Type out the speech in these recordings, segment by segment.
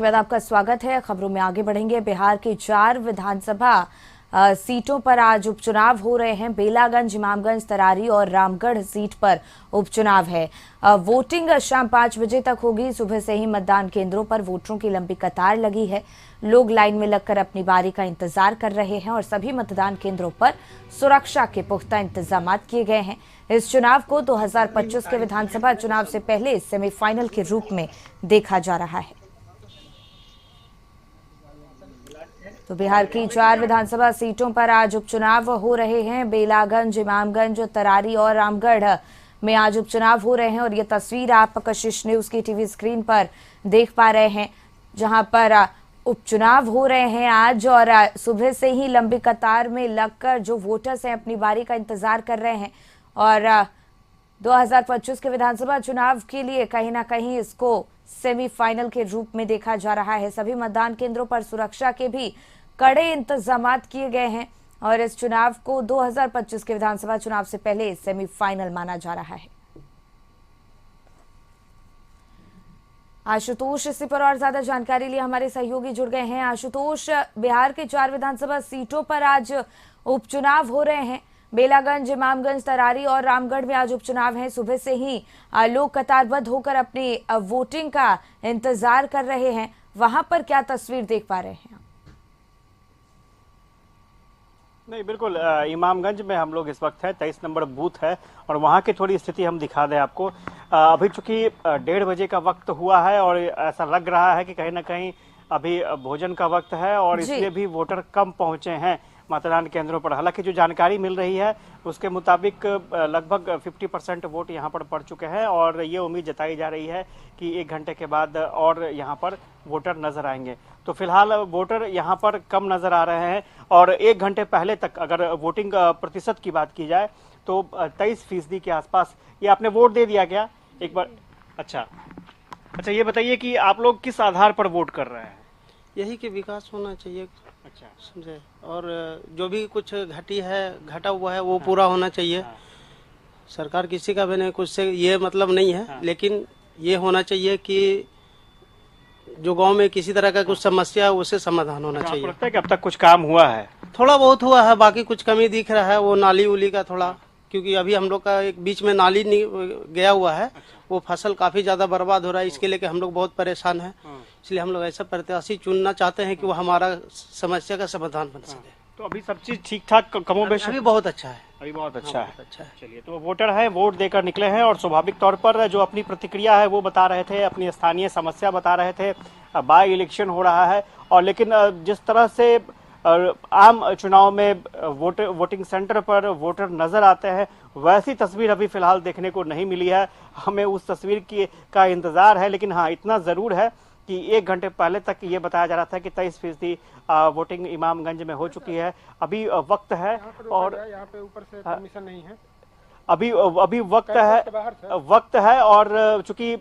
बाद आपका स्वागत है। खबरों में आगे बढ़ेंगे। बिहार की 4 विधानसभा सीटों पर आज उपचुनाव हो रहे हैं। बेलागंज, इमामगंज, तरारी और रामगढ़ सीट पर उपचुनाव है। वोटिंग शाम 5 बजे तक होगी। सुबह से ही मतदान केंद्रों पर वोटरों की लंबी कतार लगी है। लोग लाइन में लगकर अपनी बारी का इंतजार कर रहे हैं और सभी मतदान केंद्रों पर सुरक्षा के पुख्ता इंतजाम किए गए हैं। इस चुनाव को 2025 के विधानसभा चुनाव से पहले सेमीफाइनल के रूप में देखा जा रहा है। तो बिहार की 4 विधानसभा सीटों पर आज उपचुनाव हो रहे हैं। बेलागंज, इमामगंज, तरारी और रामगढ़ में आज उपचुनाव हो रहे हैं और ये तस्वीर आप कशिश न्यूज की टीवी स्क्रीन पर देख पा रहे हैं, जहां पर उपचुनाव हो रहे हैं आज। और सुबह से ही लंबी कतार में लगकर जो वोटर्स हैं अपनी बारी का इंतजार कर रहे हैं और 2025 के विधानसभा चुनाव के लिए कहीं ना कहीं इसको सेमीफाइनल के रूप में देखा जा रहा है। सभी मतदान केंद्रों पर सुरक्षा के भी कड़े इंतजामात किए गए हैं और इस चुनाव को 2025 के विधानसभा चुनाव से पहले सेमीफाइनल माना जा रहा है। आशुतोष इसी पर और ज्यादा जानकारी लिए हमारे सहयोगी जुड़ गए हैं। आशुतोष, बिहार के 4 विधानसभा सीटों पर आज उपचुनाव हो रहे हैं। बेलागंज, इमामगंज, तरारी और रामगढ़ में आज उपचुनाव है। सुबह से ही लोग कतारबद्ध होकर अपनी वोटिंग का इंतजार कर रहे हैं। वहां पर क्या तस्वीर देख पा रहे हैं? नहीं, बिल्कुल इमामगंज में हम लोग इस वक्त है। 23 नंबर बूथ है और वहाँ की थोड़ी स्थिति हम दिखा दें आपको। अभी चूंकि 1:30 बजे का वक्त हुआ है और ऐसा लग रहा है कि कहीं ना कहीं अभी भोजन का वक्त है और इसलिए भी वोटर कम पहुंचे हैं मतदान केंद्रों पर। हालांकि जो जानकारी मिल रही है उसके मुताबिक लगभग 50% वोट यहां पर पड़ चुके हैं और ये उम्मीद जताई जा रही है कि 1 घंटे के बाद और यहां पर वोटर नजर आएंगे। तो फिलहाल वोटर यहां पर कम नजर आ रहे हैं और 1 घंटे पहले तक अगर वोटिंग प्रतिशत की बात की जाए तो 23% के आसपास। ये आपने वोट दे दिया क्या एक बार? अच्छा, ये बताइए कि आप लोग किस आधार पर वोट कर रहे हैं? यही कि विकास होना चाहिए। अच्छा, समझे, और जो भी कुछ घटा हुआ है वो पूरा होना चाहिए। सरकार किसी का भी नहीं, कुछ से ये मतलब नहीं है, लेकिन ये होना चाहिए कि जो गांव में किसी तरह का कुछ समस्या है उससे समाधान होना चाहिए। आपको लगता है कि अब तक कुछ काम हुआ है? थोड़ा बहुत हुआ है, बाकी कुछ कमी दिख रहा है वो नाली उली का थोड़ा, क्योंकि अभी हम लोग का एक बीच में नाली गया हुआ है। वो फसल काफी ज्यादा बर्बाद हो रहा है, इसके लेके हम लोग बहुत परेशान हैं। इसलिए हम लोग ऐसा प्रत्याशी चुनना चाहते हैं कि वो हमारा समस्या का समाधान बन सके। तो अभी सब चीज ठीक ठाक कमोबेश? अभी बहुत अच्छा है, अभी बहुत अच्छा है। अच्छा है। चलिए, तो वोटर है, वोट देकर निकले हैं और स्वाभाविक तौर पर जो अपनी प्रतिक्रिया है वो बता रहे थे, अपनी स्थानीय समस्या बता रहे थे। बाई इलेक्शन हो रहा है और लेकिन जिस तरह से आम चुनाव में वोटिंग सेंटर पर वोटर नजर आते हैं वैसी तस्वीर अभी फिलहाल देखने को नहीं मिली है। हमें उस तस्वीर का इंतजार है, लेकिन हाँ, इतना जरूर है कि 1 घंटे पहले तक ये बताया जा रहा था कि 23% वोटिंग इमामगंज में हो चुकी है। अभी वक्त है और यहाँ पे ऊपर से परमिशन नहीं है। अभी वक्त है और चूंकि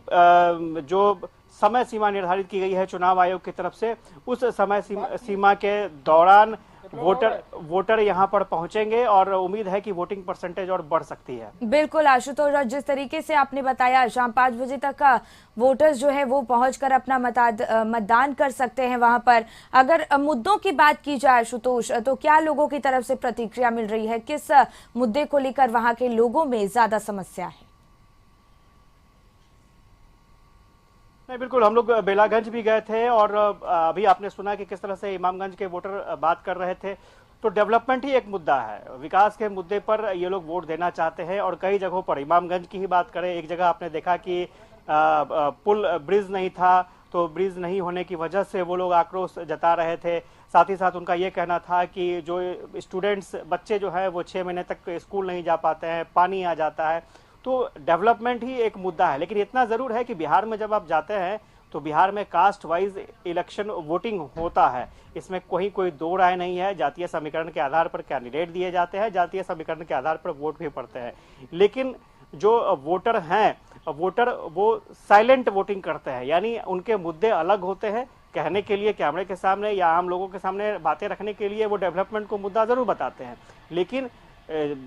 जो समय सीमा निर्धारित की गई है चुनाव आयोग की तरफ से, उस समय सीमा के दौरान वोटर यहां पर पहुंचेंगे और उम्मीद है कि वोटिंग परसेंटेज और बढ़ सकती है। बिल्कुल आशुतोष, जिस तरीके से आपने बताया शाम 5 बजे तक का वोटर्स जो है वो पहुंचकर अपना मतदान कर सकते हैं वहां पर। अगर मुद्दों की बात की जाए आशुतोष, तो क्या लोगों की तरफ से प्रतिक्रिया मिल रही है? किस मुद्दे को लेकर वहां के लोगों में ज्यादा समस्या है? नहीं, बिल्कुल, हम लोग बेलागंज भी गए थे और अभी आपने सुना कि किस तरह से इमामगंज के वोटर बात कर रहे थे। तो डेवलपमेंट ही एक मुद्दा है, विकास के मुद्दे पर ये लोग वोट देना चाहते हैं और कई जगहों पर, इमामगंज की ही बात करें, एक जगह आपने देखा कि पुल ब्रिज नहीं था, तो ब्रिज नहीं होने की वजह से वो लोग आक्रोश जता रहे थे। साथ ही साथ उनका ये कहना था कि जो स्टूडेंट्स बच्चे जो है वो 6 महीने तक स्कूल नहीं जा पाते हैं, पानी आ जाता है। तो डेवलपमेंट ही एक मुद्दा है, लेकिन इतना जरूर है कि बिहार में जब आप जाते हैं तो बिहार में कास्ट वाइज इलेक्शन वोटिंग होता है। इसमें कोई दो राय नहीं है। जातीय समीकरण के आधार पर कैंडिडेट दिए जाते हैं, जातीय समीकरण के आधार पर वोट भी पड़ते हैं। लेकिन जो वोटर हैं, वोटर वो साइलेंट वोटिंग करते हैं, यानी उनके मुद्दे अलग होते हैं। कहने के लिए कैमरे के सामने या आम लोगों के सामने बातें रखने के लिए वो डेवलपमेंट को मुद्दा जरूर बताते हैं, लेकिन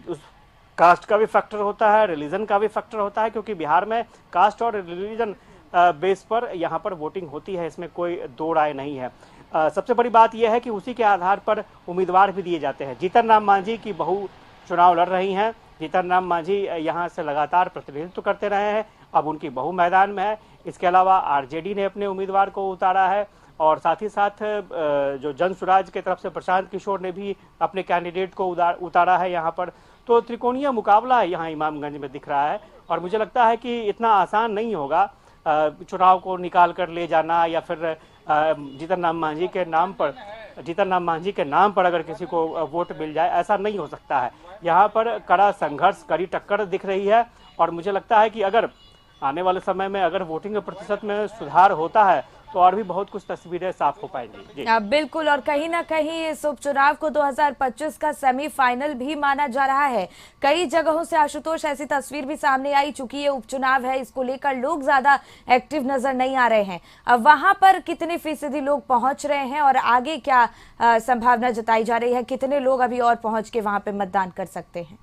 उस कास्ट का भी फैक्टर होता है, रिलीजन का भी फैक्टर होता है, क्योंकि बिहार में कास्ट और रिलीजन बेस पर यहाँ पर वोटिंग होती है, इसमें कोई दो राय नहीं है। सबसे बड़ी बात यह है कि उसी के आधार पर उम्मीदवार भी दिए जाते हैं। जीतन राम मांझी की बहू चुनाव लड़ रही हैं। जीतन राम मांझी यहाँ से लगातार प्रतिनिधित्व करते रहे हैं, अब उनकी बहू मैदान में है। इसके अलावा आरजेडी ने अपने उम्मीदवार को उतारा है और साथ ही साथ जो जन स्वराज की तरफ से प्रशांत किशोर ने भी अपने कैंडिडेट को उतारा है यहाँ पर। तो त्रिकोणीय मुकाबला यहाँ इमामगंज में दिख रहा है और मुझे लगता है कि इतना आसान नहीं होगा चुनाव को निकाल कर ले जाना या फिर जीतन राम मांझी के नाम पर अगर किसी को वोट मिल जाए, ऐसा नहीं हो सकता है। यहाँ पर कड़ा संघर्ष, कड़ी टक्कर दिख रही है और मुझे लगता है कि अगर आने वाले समय में अगर वोटिंग प्रतिशत में सुधार होता है तो और भी बहुत कुछ तस्वीरें साफ हो पाएंगी। बिल्कुल, और कहीं ना कहीं इस उपचुनाव को 2025 का सेमीफाइनल भी माना जा रहा है। कई जगहों से आशुतोष ऐसी तस्वीर भी सामने आई, चूंकि ये उपचुनाव है इसको लेकर लोग ज्यादा एक्टिव नजर नहीं आ रहे हैं। अब वहां पर कितने फीसदी लोग पहुंच रहे हैं और आगे क्या संभावना जताई जा रही है, कितने लोग अभी और पहुंच के वहां पे मतदान कर सकते हैं?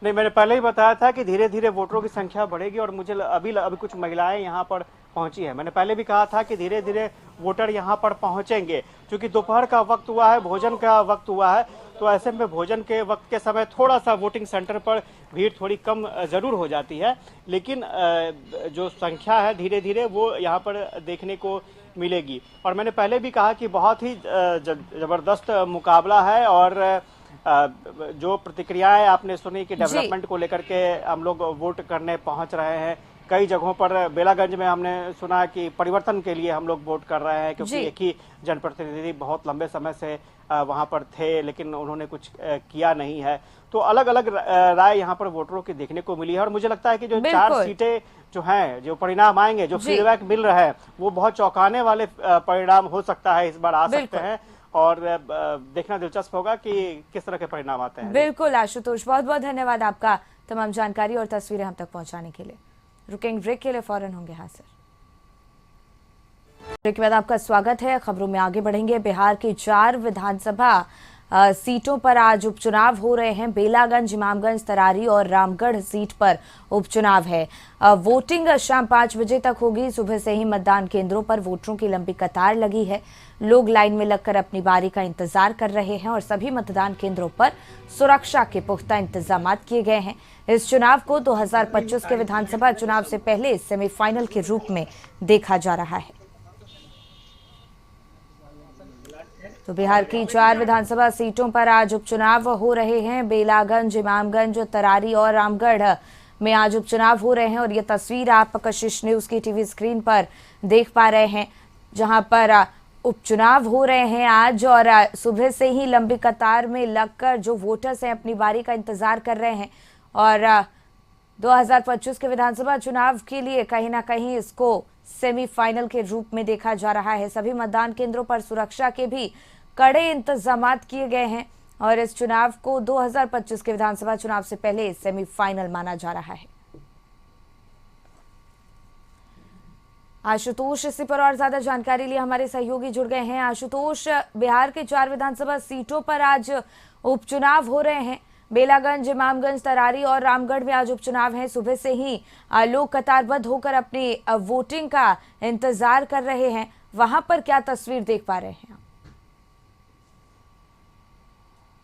नहीं, मैंने पहले ही बताया था कि धीरे धीरे वोटरों की संख्या बढ़ेगी और मुझे अभी कुछ महिलाएं यहाँ पर पहुंची हैं। मैंने पहले भी कहा था कि धीरे धीरे वोटर यहाँ पर पहुंचेंगे, क्योंकि दोपहर का वक्त हुआ है, भोजन का वक्त हुआ है। तो ऐसे में भोजन के वक्त के समय थोड़ा सा वोटिंग सेंटर पर भीड़ थोड़ी कम जरूर हो जाती है, लेकिन जो संख्या है धीरे धीरे वो यहाँ पर देखने को मिलेगी। और मैंने पहले भी कहा कि बहुत ही जबरदस्त मुकाबला है और जो प्रतिक्रियाएं आपने सुनी कि डेवलपमेंट को लेकर के हम लोग वोट करने पहुंच रहे हैं। कई जगहों पर बेलागंज में हमने सुना कि परिवर्तन के लिए हम लोग वोट कर रहे हैं, क्योंकि एक ही जनप्रतिनिधि बहुत लंबे समय से वहां पर थे लेकिन उन्होंने कुछ किया नहीं है। तो अलग अलग राय यहाँ पर वोटरों की देखने को मिली है और मुझे लगता है कि जो 4 सीटें जो हैं, जो परिणाम आएंगे, जो फीडबैक मिल रहा है, वो बहुत चौंकाने वाले परिणाम हो सकता है, इस बार आ सकते हैं और देखना दिलचस्प होगा कि किस तरह के परिणाम आते हैं। बिल्कुल आशुतोष, बहुत बहुत धन्यवाद आपका तमाम जानकारी और तस्वीरें हम तक पहुंचाने के लिए। रुकेंगे ब्रेक के लिए, फौरन होंगे हाजिर। ब्रेक के बाद आपका स्वागत है। खबरों में आगे बढ़ेंगे। बिहार की 4 विधानसभा सीटों पर आज उपचुनाव हो रहे हैं। बेलागंज, इमामगंज, तरारी और रामगढ़ सीट पर उपचुनाव है। वोटिंग शाम 5 बजे तक होगी। सुबह से ही मतदान केंद्रों पर वोटरों की लंबी कतार लगी है। लोग लाइन में लगकर अपनी बारी का इंतजार कर रहे हैं और सभी मतदान केंद्रों पर सुरक्षा के पुख्ता इंतजाम किए गए हैं। इस चुनाव को 2025 के विधानसभा चुनाव से पहले सेमीफाइनल के रूप में देखा जा रहा है। तो बिहार की 4 विधानसभा सीटों पर आज उपचुनाव हो रहे हैं। बेलागंज, इमामगंज, तरारी और रामगढ़ में आज उपचुनाव हो रहे हैं और ये तस्वीर आप कशिश न्यूज की टीवी स्क्रीन पर देख पा रहे हैं, जहां पर उपचुनाव हो रहे हैं आज और सुबह से ही लंबी कतार में लगकर जो वोटर्स हैं अपनी बारी का इंतजार कर रहे हैं और 2025 के विधानसभा चुनाव के लिए कहीं ना कहीं इसको सेमीफाइनल के रूप में देखा जा रहा है। सभी मतदान केंद्रों पर सुरक्षा के भी कड़े इंतजामात किए गए हैं और इस चुनाव को 2025 के विधानसभा चुनाव से पहले सेमीफाइनल माना जा रहा है। आशुतोष इसी पर और ज्यादा जानकारी लिए हमारे सहयोगी जुड़ गए हैं। आशुतोष, बिहार के 4 विधानसभा सीटों पर आज उपचुनाव हो रहे हैं। बेलागंज, इमामगंज, तरारी और रामगढ़ में आज उपचुनाव है। सुबह से ही लोग कतारबद्ध होकर अपनी वोटिंग का इंतजार कर रहे हैं। वहां पर क्या तस्वीर देख पा रहे हैं?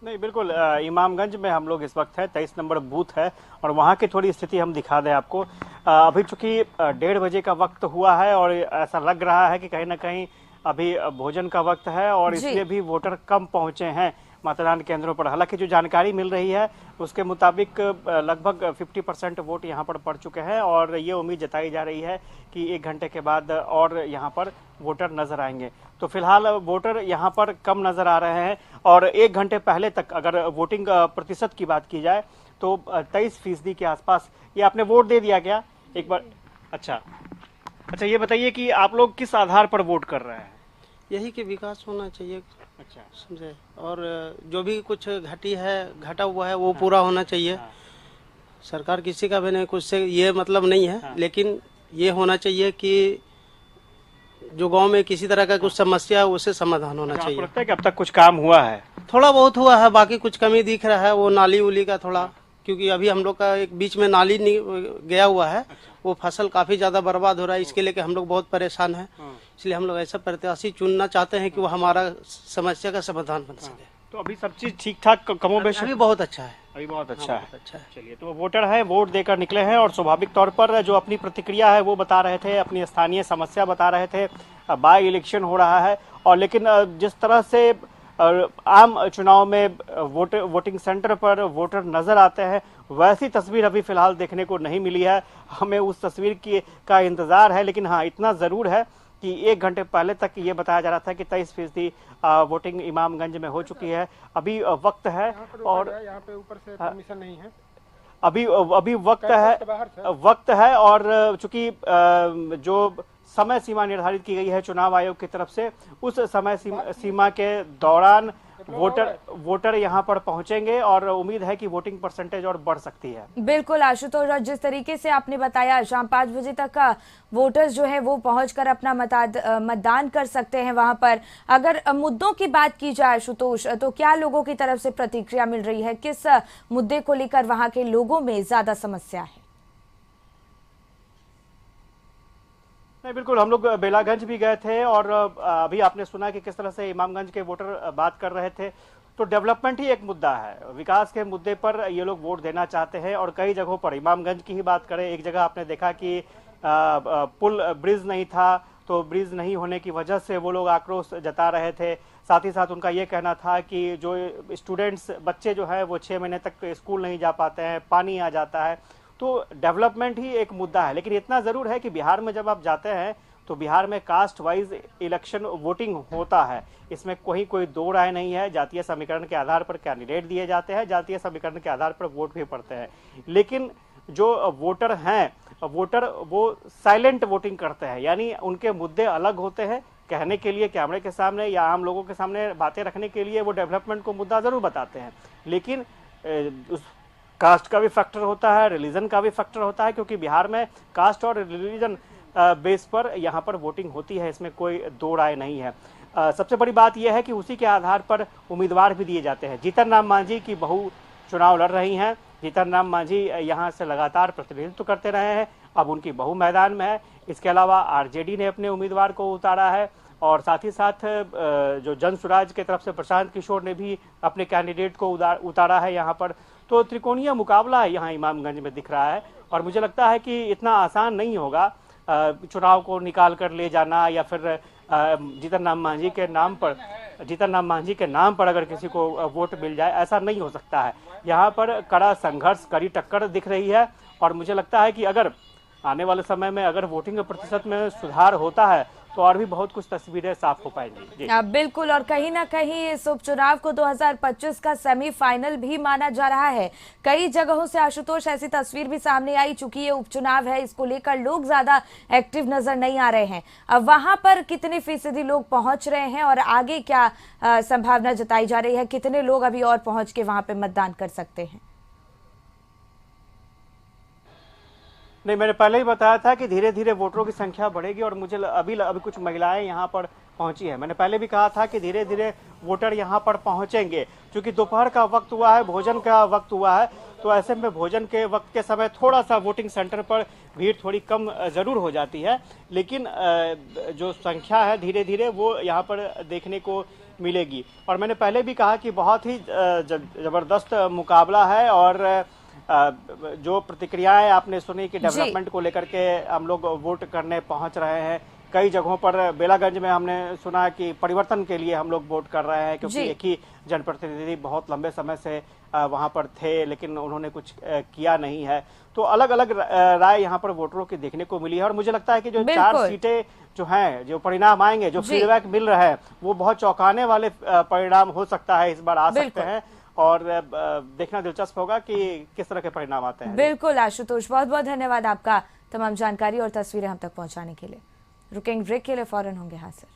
नहीं, बिल्कुल इमामगंज में हम लोग इस वक्त है, 23 नंबर बूथ है और वहाँ की थोड़ी स्थिति हम दिखा दें आपको। अभी चूंकि 1:30 बजे का वक्त हुआ है और ऐसा लग रहा है कि कहीं ना कहीं अभी भोजन का वक्त है और इसलिए भी वोटर कम पहुंचे हैं मतदान केंद्रों पर। हालांकि जो जानकारी मिल रही है उसके मुताबिक लगभग 50% वोट यहां पर पड़ चुके हैं और ये उम्मीद जताई जा रही है कि 1 घंटे के बाद और यहां पर वोटर नजर आएंगे। तो फिलहाल वोटर यहां पर कम नजर आ रहे हैं और 1 घंटे पहले तक अगर वोटिंग प्रतिशत की बात की जाए तो 23% के आसपास। ये आपने वोट दे दिया क्या एक बार? अच्छा, ये बताइए कि आप लोग किस आधार पर वोट कर रहे हैं? यही कि विकास होना चाहिए। अच्छा, समझे, और जो भी कुछ घटा हुआ है वो पूरा होना चाहिए। सरकार किसी का भी नहीं, कुछ से ये मतलब नहीं है, लेकिन ये होना चाहिए कि जो गांव में किसी तरह का कुछ समस्या है उससे समाधान होना चाहिए। आपको लगता है कि अब तक कुछ काम हुआ है? थोड़ा बहुत हुआ है, बाकी कुछ कमी दिख रहा है। वो नाली उली का थोड़ा, क्योंकि अभी हम लोग का एक बीच में नाली गया हुआ है, वो फसल काफी ज्यादा बर्बाद हो रहा है। इसके लेके हम लोग बहुत परेशान हैं। इसलिए हम लोग ऐसा प्रत्याशी चुनना चाहते हैं कि वो हमारा समस्या का समाधान बन सके। तो अभी सब चीज ठीक ठाक कमोबेश अभी बहुत अच्छा है। अभी बहुत अच्छा है। अच्छा है। चलिए, तो वोटर हैं, वोट देकर निकले हैं और स्वाभाविक तौर पर जो अपनी प्रतिक्रिया है वो बता रहे थे, अपनी स्थानीय समस्या बता रहे थे। बाई इलेक्शन हो रहा है और लेकिन जिस तरह से आम चुनाव में वोटिंग सेंटर पर वोटर नजर आते हैं, वैसी तस्वीर अभी फिलहाल देखने को नहीं मिली है। हमें उस तस्वीर का इंतजार है, लेकिन हाँ, इतना जरूर है कि 1 घंटे पहले तक ये बताया जा रहा था कि 23% वोटिंग इमामगंज में हो चुकी है। अभी वक्त है और यहाँ पे ऊपर से परमिशन नहीं है। अभी वक्त है और चूंकि जो समय सीमा निर्धारित की गई है चुनाव आयोग की तरफ से, उस समय सीमा के दौरान वोटर यहां पर पहुंचेंगे और उम्मीद है कि वोटिंग परसेंटेज और बढ़ सकती है। बिल्कुल आशुतोष, और जिस तरीके से आपने बताया शाम 5 बजे तक का वोटर्स जो है वो पहुंचकर अपना मतदान कर सकते हैं वहां पर। अगर मुद्दों की बात की जाए आशुतोष, तो क्या लोगों की तरफ से प्रतिक्रिया मिल रही है? किस मुद्दे को लेकर वहां के लोगों में ज्यादा समस्या है? नहीं, बिल्कुल, हम लोग बेलागंज भी गए थे और अभी आपने सुना कि किस तरह से इमामगंज के वोटर बात कर रहे थे। तो डेवलपमेंट ही एक मुद्दा है, विकास के मुद्दे पर ये लोग वोट देना चाहते हैं और कई जगहों पर, इमामगंज की ही बात करें, एक जगह आपने देखा कि पुल ब्रिज नहीं था, तो ब्रिज नहीं होने की वजह से वो लोग आक्रोश जता रहे थे। साथ ही साथ उनका ये कहना था कि जो स्टूडेंट्स बच्चे जो है वो 6 महीने तक स्कूल नहीं जा पाते हैं, पानी आ जाता है। तो डेवलपमेंट ही एक मुद्दा है, लेकिन इतना जरूर है कि बिहार में जब आप जाते हैं तो बिहार में कास्ट वाइज इलेक्शन वोटिंग होता है। इसमें कोई दो राय नहीं है। जातीय समीकरण के आधार पर कैंडिडेट दिए जाते हैं, जातीय समीकरण के आधार पर वोट भी पड़ते हैं। लेकिन जो वोटर हैं, वोटर वो साइलेंट वोटिंग करते हैं, यानी उनके मुद्दे अलग होते हैं, कहने के लिए कैमरे के सामने या आम लोगों के सामने बातें रखने के लिए वो डेवलपमेंट को मुद्दा जरूर बताते हैं। लेकिन उस कास्ट का भी फैक्टर होता है, रिलीजन का भी फैक्टर होता है, क्योंकि बिहार में कास्ट और रिलीजन बेस पर यहाँ पर वोटिंग होती है, इसमें कोई दो राय नहीं है। सबसे बड़ी बात यह है कि उसी के आधार पर उम्मीदवार भी दिए जाते हैं। जीतन राम मांझी की बहू चुनाव लड़ रही हैं। जीतन राम मांझी यहाँ से लगातार प्रतिनिधित्व करते रहे हैं, अब उनकी बहू मैदान में है। इसके अलावा आरजेडी ने अपने उम्मीदवार को उतारा है और साथ ही साथ जो जन स्वराज की तरफ से प्रशांत किशोर ने भी अपने कैंडिडेट को उतारा है यहाँ पर। तो त्रिकोणीय मुकाबला यहाँ इमामगंज में दिख रहा है और मुझे लगता है कि इतना आसान नहीं होगा चुनाव को निकाल कर ले जाना, या फिर जीतन राम मांझी के नाम पर अगर किसी को वोट मिल जाए, ऐसा नहीं हो सकता है। यहाँ पर कड़ा संघर्ष, कड़ी टक्कर दिख रही है और मुझे लगता है कि अगर आने वाले समय में अगर वोटिंग प्रतिशत में सुधार होता है तो और भी बहुत कुछ तस्वीरें साफ हो पाएंगी। बिल्कुल, और कहीं ना कहीं इस उपचुनाव को 2025 का सेमीफाइनल भी माना जा रहा है। कई जगहों से आशुतोष ऐसी तस्वीर भी सामने आई, चूंकि ये उपचुनाव है, इसको लेकर लोग ज्यादा एक्टिव नजर नहीं आ रहे हैं। अब वहां पर कितने फीसदी लोग पहुंच रहे हैं और आगे क्या संभावना जताई जा रही है, कितने लोग अभी और पहुंच के वहां पे मतदान कर सकते हैं? नहीं, मैंने पहले ही बताया था कि धीरे धीरे वोटरों की संख्या बढ़ेगी और मुझे अभी कुछ महिलाएं यहाँ पर पहुंची है। मैंने पहले भी कहा था कि धीरे धीरे वोटर यहाँ पर पहुंचेंगे, क्योंकि दोपहर का वक्त हुआ है, भोजन का वक्त हुआ है। तो ऐसे में भोजन के वक्त के समय थोड़ा सा वोटिंग सेंटर पर भीड़ थोड़ी कम जरूर हो जाती है, लेकिन जो संख्या है धीरे धीरे वो यहाँ पर देखने को मिलेगी। और मैंने पहले भी कहा कि बहुत ही जबरदस्त मुकाबला है और जो प्रतिक्रियाएं आपने सुनी कि डेवलपमेंट को लेकर के हम लोग वोट करने पहुंच रहे हैं। कई जगहों पर बेलागंज में हमने सुना कि परिवर्तन के लिए हम लोग वोट कर रहे हैं, क्योंकि एक ही जनप्रतिनिधि बहुत लंबे समय से वहां पर थे, लेकिन उन्होंने कुछ किया नहीं है। तो अलग अलग राय यहाँ पर वोटरों की देखने को मिली है और मुझे लगता है कि जो 4 सीटें जो हैं, जो परिणाम आएंगे, जो फीडबैक मिल रहा है, वो बहुत चौंकाने वाले परिणाम हो सकता है, इस बार आ सकते हैं और देखना दिलचस्प होगा कि किस तरह के परिणाम आते हैं। बिल्कुल आशुतोष, बहुत बहुत धन्यवाद आपका तमाम जानकारी और तस्वीरें हम तक पहुंचाने के लिए। रुकेंगे ब्रेक के लिए, फौरन होंगे हाजिर।